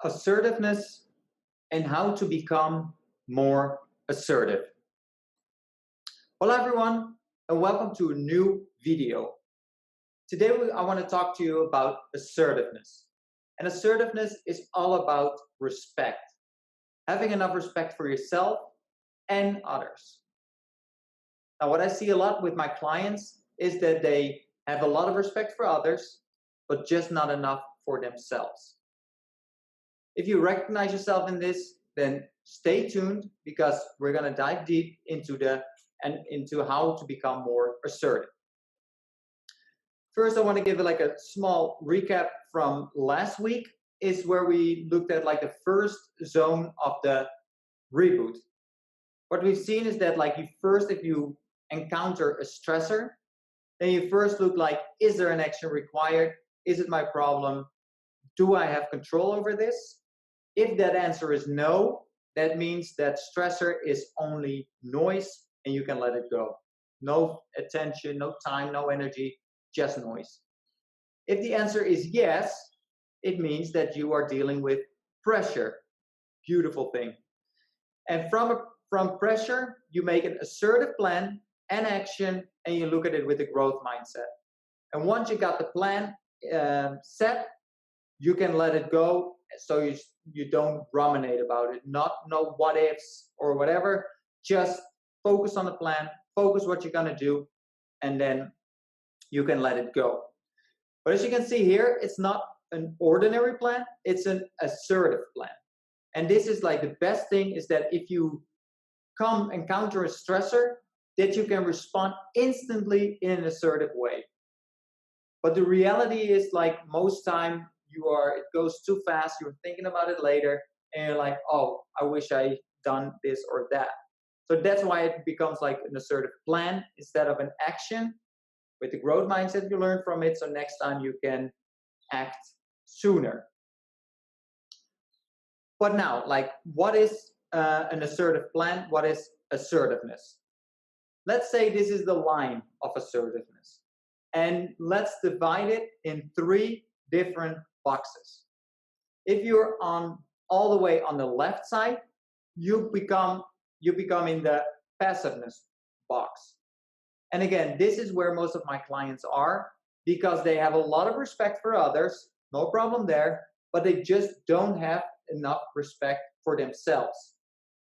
Assertiveness and how to become more assertive. Hello everyone and welcome to a new video. Today I want to talk to you about assertiveness. And assertiveness is all about respect. Having enough respect for yourself and others. Now what I see a lot with my clients is that they have a lot of respect for others, but just not enough for themselves. If you recognize yourself in this, then stay tuned because we're going to dive deep into how to become more assertive. First, I want to give a small recap from last week, is where we looked at the first zone of the reboot. What we've seen is that if you encounter a stressor, then you first look is there an action required? Is it my problem? Do I have control over this? If that answer is no, that means that stressor is only noise and you can let it go. No attention, no time, no energy, just noise. If the answer is yes, it means that you are dealing with pressure. Beautiful thing. And from pressure, you make an assertive plan and action, and you look at it with a growth mindset. And once you got the plan set, you can let it go, so you don't ruminate about it, not know what ifs or whatever. Just focus on the plan, focus what you're gonna do, and then you can let it go. But as you can see here, it's not an ordinary plan, it's an assertive plan. And this is the best thing, is that if you encounter a stressor, that you can respond instantly in an assertive way. But the reality is most time, it goes too fast, you're thinking about it later, and you're oh, I wish I done this or that. So that's why it becomes an assertive plan instead of an action. With the growth mindset, you learn from it, so next time you can act sooner. But now, what is an assertive plan? What is assertiveness? Let's say this is the line of assertiveness. And let's divide it in 3 different boxes. If you're all the way on the left side, you become in the passiveness box. And again, this is where most of my clients are, because they have a lot of respect for others, no problem there, but they just don't have enough respect for themselves,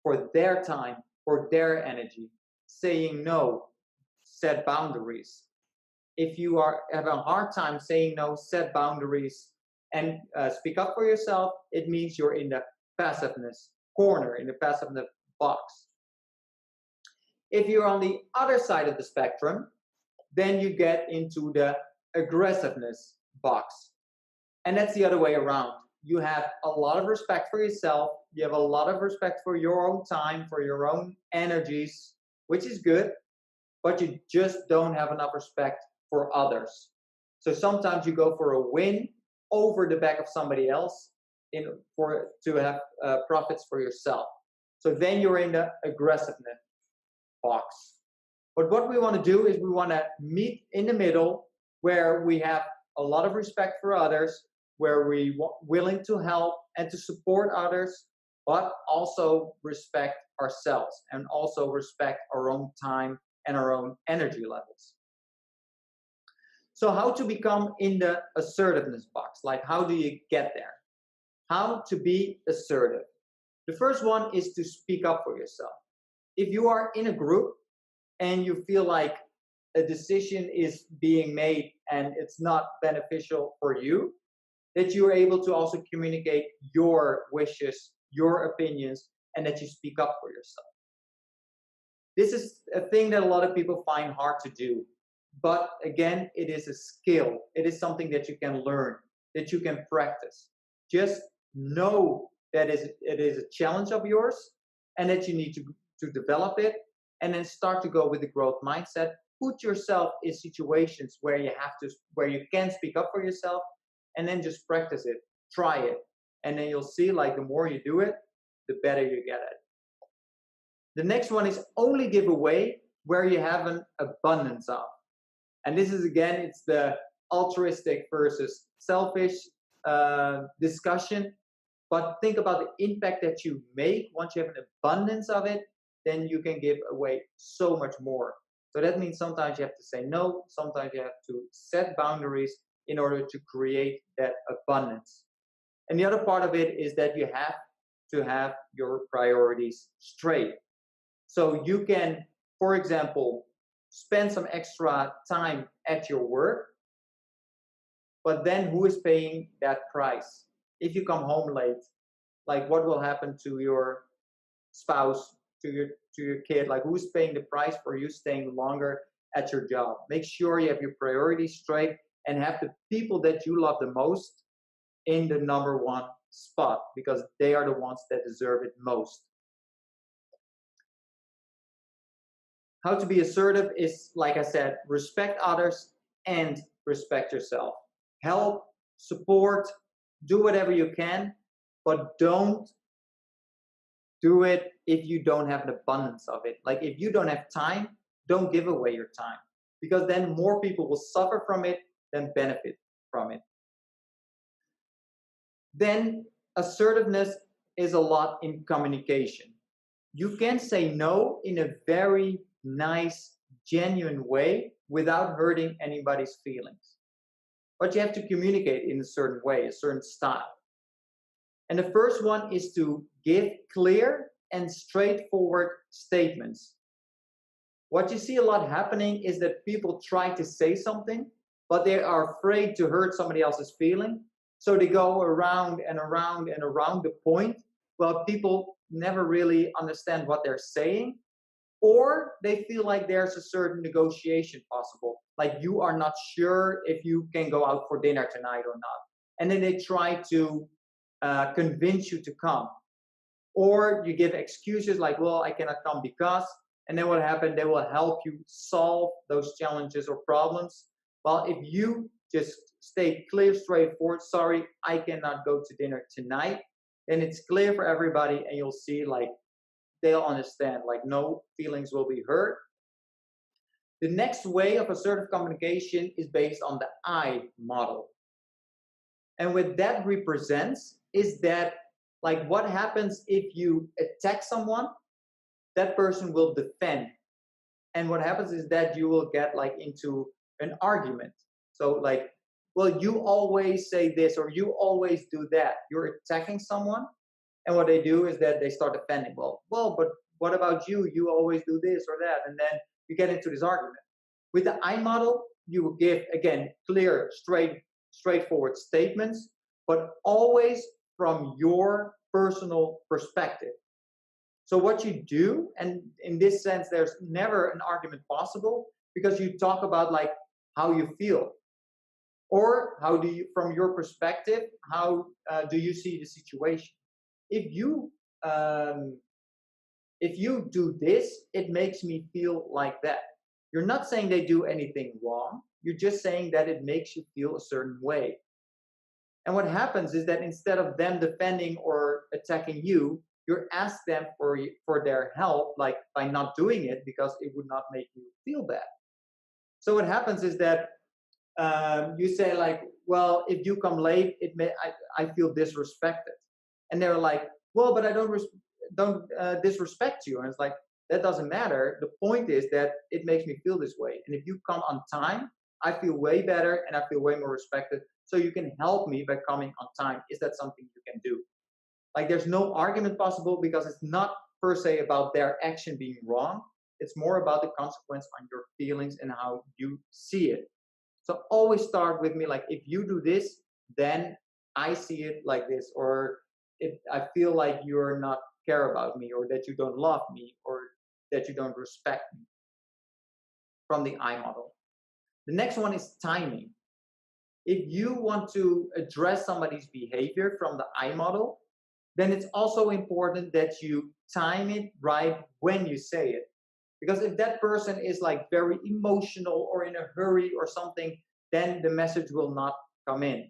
for their time, for their energy. Saying no, set boundaries. If you have a hard time saying no, set boundaries, and speak up for yourself, it means you're in the passiveness corner, in the passiveness box. If you're on the other side of the spectrum, then you get into the aggressiveness box. And that's the other way around. You have a lot of respect for yourself, you have a lot of respect for your own time, for your own energies, which is good, but you just don't have enough respect for others. So sometimes you go for a win over the back of somebody else to have profits for yourself. So then you're in the aggressiveness box. But what we want to do is we want to meet in the middle, where we have a lot of respect for others, where we willing to help and to support others, but also respect ourselves and also respect our own time and our own energy levels. So how to become in the assertiveness box? How do you get there? How to be assertive? The first one is to speak up for yourself. If you are in a group and you feel like a decision is being made and it's not beneficial for you, that you are able to also communicate your wishes, your opinions, and that you speak up for yourself. This is a thing that a lot of people find hard to do. But again, it is a skill. It is something that you can learn, that you can practice. Just know that it is a challenge of yours and that you need to develop it, and then start to go with the growth mindset. Put yourself in situations where you can speak up for yourself, and then just practice it, try it. And then you'll see the more you do it, the better you get at it. The next one is only give away where you have an abundance of. And this is, again, it's the altruistic versus selfish discussion. But think about the impact that you make. Once you have an abundance of it, then you can give away so much more. So that means sometimes you have to say no, sometimes you have to set boundaries in order to create that abundance. And the other part of it is that you have to have your priorities straight. So you can, for example, spend some extra time at your work, but then who is paying that price? If you come home late, like what will happen to your spouse, to your kid? Like who's paying the price for you staying longer at your job? Make sure you have your priorities straight and have the people that you love the most in the number one spot, because they are the ones that deserve it most. How to be assertive is, like I said, respect others and respect yourself. Help, support, do whatever you can, but don't do it if you don't have an abundance of it. Like if you don't have time, don't give away your time, because then more people will suffer from it than benefit from it. Then assertiveness is a lot in communication. You can say no in a very nice, genuine way without hurting anybody's feelings. But you have to communicate in a certain way, a certain style. And the first one is to give clear and straightforward statements. What you see a lot happening is that people try to say something, but they are afraid to hurt somebody else's feeling. So they go around and around and around the point. Well, people never really understand what they're saying, or they feel like there's a certain negotiation possible. Like you are not sure if you can go out for dinner tonight or not. And then they try to convince you to come. Or you give excuses like, well, I cannot come because, and then what happened? They will help you solve those challenges or problems. Well, if you just stay clear, straightforward, sorry, I cannot go to dinner tonight, then it's clear for everybody, and you'll see like they'll understand, like no feelings will be hurt. The next way of assertive communication is based on the I model. And what that represents is that, like, what happens if you attack someone? That person will defend. And what happens is that you will get like into an argument. So like, well, you always say this or you always do that. You're attacking someone. And what they do is that they start defending. Well, but what about you? You always do this or that. And then you get into this argument. With the I model, you will give, again, clear, straightforward statements, but always from your personal perspective. So what you do, and in this sense, there's never an argument possible, because you talk about like how you feel, or how do you, from your perspective, how do you see the situation? If you do this, it makes me feel like that. You're not saying they do anything wrong. You're just saying that it makes you feel a certain way. And what happens is that instead of them defending or attacking you, you ask them for their help, like by not doing it, because it would not make you feel bad. So what happens is that you say like, well, if you come late, I feel disrespected. And they're like, well, but I don't disrespect you. And it's like, that doesn't matter. The point is that it makes me feel this way. And if you come on time, I feel way better and I feel way more respected. So you can help me by coming on time. Is that something you can do? Like there's no argument possible, because it's not per se about their action being wrong. It's more about the consequence on your feelings and how you see it. So always start with me, like, if you do this, then I see it like this, or if I feel like you're not care about me, or that you don't love me, or that you don't respect me, from the I model. The next one is timing. If you want to address somebody's behavior from the I model, then it's also important that you time it right when you say it. Because if that person is like very emotional or in a hurry or something, then the message will not come in.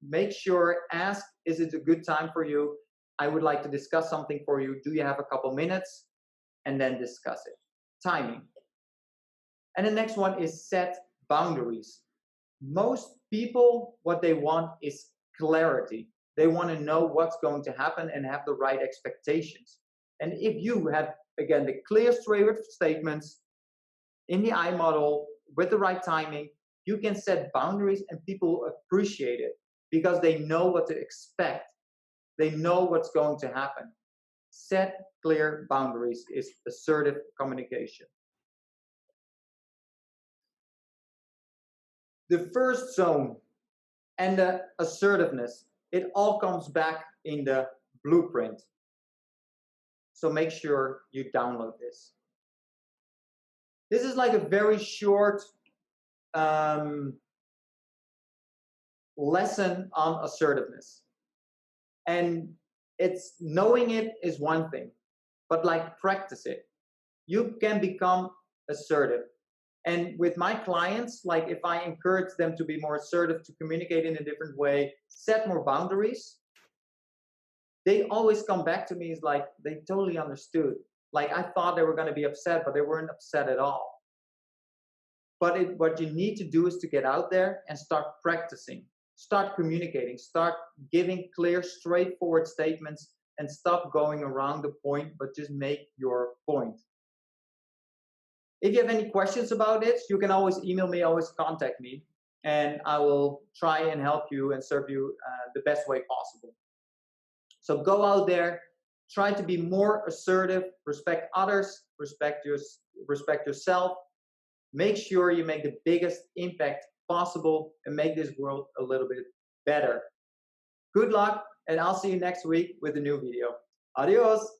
Make sure, ask, is it a good time for you? I would like to discuss something for you. Do you have a couple minutes? And then discuss it. Timing. And the next one is set boundaries. Most people, what they want is clarity. They want to know what's going to happen and have the right expectations. And if you have, again, the clear, straightforward statements in the I model with the right timing, you can set boundaries and people appreciate it because they know what to expect. They know what's going to happen. Set clear boundaries is assertive communication. The first zone and the assertiveness, it all comes back in the blueprint. So make sure you download this. This is like a very short lesson on assertiveness. And it's knowing it is one thing, but like practice it. You can become assertive. And with my clients, like if I encourage them to be more assertive, to communicate in a different way, set more boundaries, they always come back to me as like they totally understood. Like I thought they were going to be upset, but they weren't upset at all. But what you need to do is to get out there and start practicing, start communicating, start giving clear, straightforward statements, and stop going around the point, but just make your point. If you have any questions about it, you can always email me, always contact me, and I will try and help you and serve you the best way possible. So go out there, try to be more assertive, respect others, respect yourself. Make sure you make the biggest impact possible and make this world a little bit better. Good luck, and I'll see you next week with a new video. Adios.